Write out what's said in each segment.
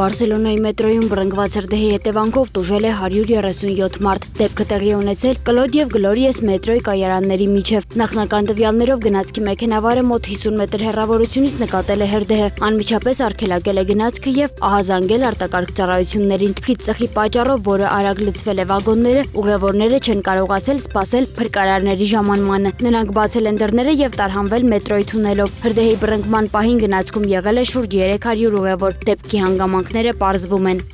Բարսելոնայի մետրոյում բռնկված հրդեհի հետևանքով տուժել է 137 մարդ։ Դեպքը տեղի ունեցել Կլոդ և Գլորիես մետրոյի կայարանների միջև։ Նախնական տվյալներով գնացքի մեքենավարը մոտ 50 մետր հեռավորությունից նկատել է հրդեհը, անմիջապես արգելակել է գնացքը և ահազանգել արտակարգ ծառայություններին։ Խիտ ծխի պատճառով, որը արագ լցվել է վագոնները, ուղևորները չեն կարողացել սպասել փրկարարների ժամանմանը։ Նրանք բացել են դռները և տարհանվել մետրոյի թունելով։ Հրդեհի բռնկման պահին գնացքում եղել է շուրջ 300 ուղևոր։ Դեպքի հանգամանքները պարզվում են։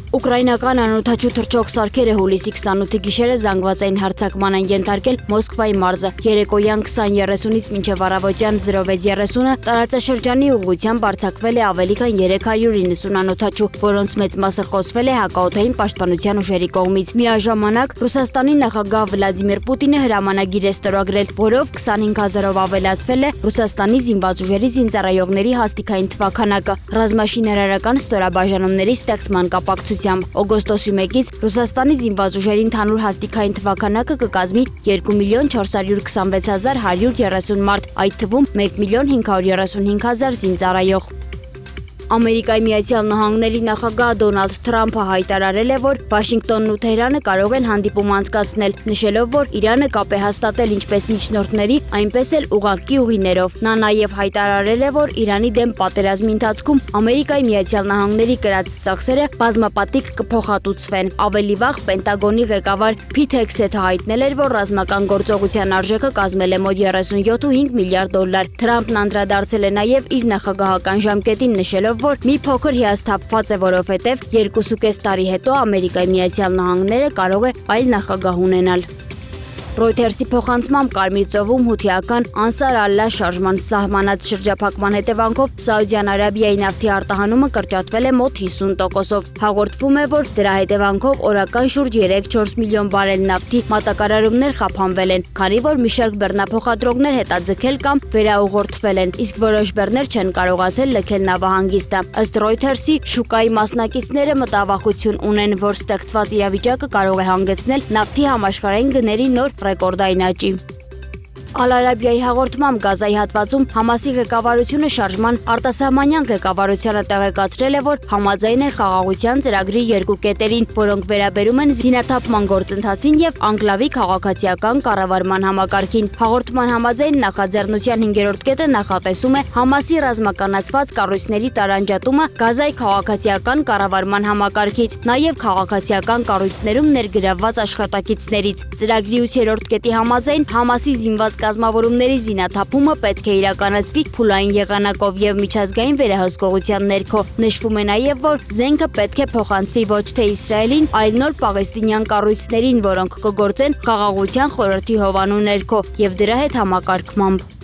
Ուկրաինական անօդաչու թռչող սարքերը հուլիսի 28-ի գիշերը զանգվածային հարձակման են ենթարկել Մոսկվայի մարզը։ Երեկոյան 20:30-ից մինչև առավոտյան 06:30-ը տարածաշրջանի ուղղությամբ արձակվել է ավելի քան 390 անօդաչու, որոնց մեծ մասը խոցվել է հակաօդային պաշտպանության ուժերի կողմից։ Միաժամանակ Ռուսաստանի նախագահ Վլադիմիր Պուտինը հրամանագիր է ստորագրել, որով 25,000-ով ավելացվել է Ռուսաստանի զինված ուժերի զինծառայողների հաստիքային թվաքանակը ռազմաշինարարական ստորաբաժանումների ստեղծման կապակցությամբ։ Օգոստոսի 1-ից Ռուսաստանի զինված ուժերի ընդհանուր հաստիքային թվաքանակը կկազմի 2,426,130 մարդ, այդ թվում 1,535,000 զինծառայող։ Ամերիկայի Միացյալ Նահանգների նախագահ Դոնալդ Թրամփը հայտարարել է, որ Վաշինգտոնն ու Թեհրանը կարող են հանդիպում անցկացնել, նշելով, որ Իրանը կապ է հաստատել ինչպես միջնորդների, այնպես էլ ուղղակի ուղիներով։ Նա նաև հայտարարել է, որ Իրանի դեմ պատերազմի ընթացքում Ամերիկայի Միացյալ Նահանգների կրած ծախսերը բազմապատիկ կփոխհատուցվեն։ Ավելի վաղ Պենտագոնի ղեկավար Փիթ Հեքսեթը հայտնել էր, որ ռազմական գործողության արժեքը կազմել է մոտ 37.5 միլիարդ դոլար։ Թրամփն անդրադարձել է նաև իր նախագահական ժամկետին, նշելով, որ մի փոքր հիասթափված է, որովհետև 2.5 տարի հետո Ամերիկայի Միացյալ Նահանգները կարող է այլ նախագահ ունենալ։ Ռոյթերսի փոխանցմամբ Կարմիր ծովում հութիական Անսար Ալլա շարժման սահմանած շրջափակման հետևանքով Սաուդյան Արաբիայի նավթի արտահանումը կրճատվել է մոտ 50%-ով։ Հաղորդվում է, որ դրա հետևանքով օրական շուրջ 3-4 միլիոն բարել նավթի մատակարարումներ խափանվել են, քանի որ մի շարք բեռնափոխադրողներ հետաձգել կամ վերաուղղորդվել են, իսկ որոշ բեռներ չեն կարողացել լքել նավահանգիստը։ Ըստ Ռոյթերսի, շուկայի մասնակիցները մտավախություն ունեն, որ ստեղծված իրավիճակը կարող է հանգեցնել նավթի համաշխարհային գների նոր ռեկորդային աճի։ Ալ-Արաբիայի հաղորդմամբ Գազայի հատվածում Համասի ղեկավարությունը շարժման արտասահմանյան ղեկավարությանը տեղեկացրել է, որ համաձայն է խաղաղության ծրագրի երկու կետերին, որոնք վերաբերում են զինաթափման գործընթացին և անկլավի քաղաքացիական կառավարման համակարգին։ Հաղորդման համաձայն նախաձեռնության 5-րդ կետը նախատեսում է Համասի ռազմականացված կառույցների տարանջատումը Գազայի քաղաքացիական կառավարման համակարգից, նաև քաղաքացիական կառույցներում ներգրավված աշխատակիցներից։ Ծրագրի 8-րդ կետի համաձայն Համասի զինված կազմավորումների զինաթափումը պետք է իրականացվի փուլային եղանակով և միջազգային վերահսկողության ներքո։ Նշվում է նաև, որ զենքը պետք է փոխանցվի ոչ թե Իսրայելին, այլ նոր պաղեստինյան կառույցներին, որոնք կգործեն Խաղաղության խորհրդի հովանու ներքո և դրա հետ համակարգմամբ։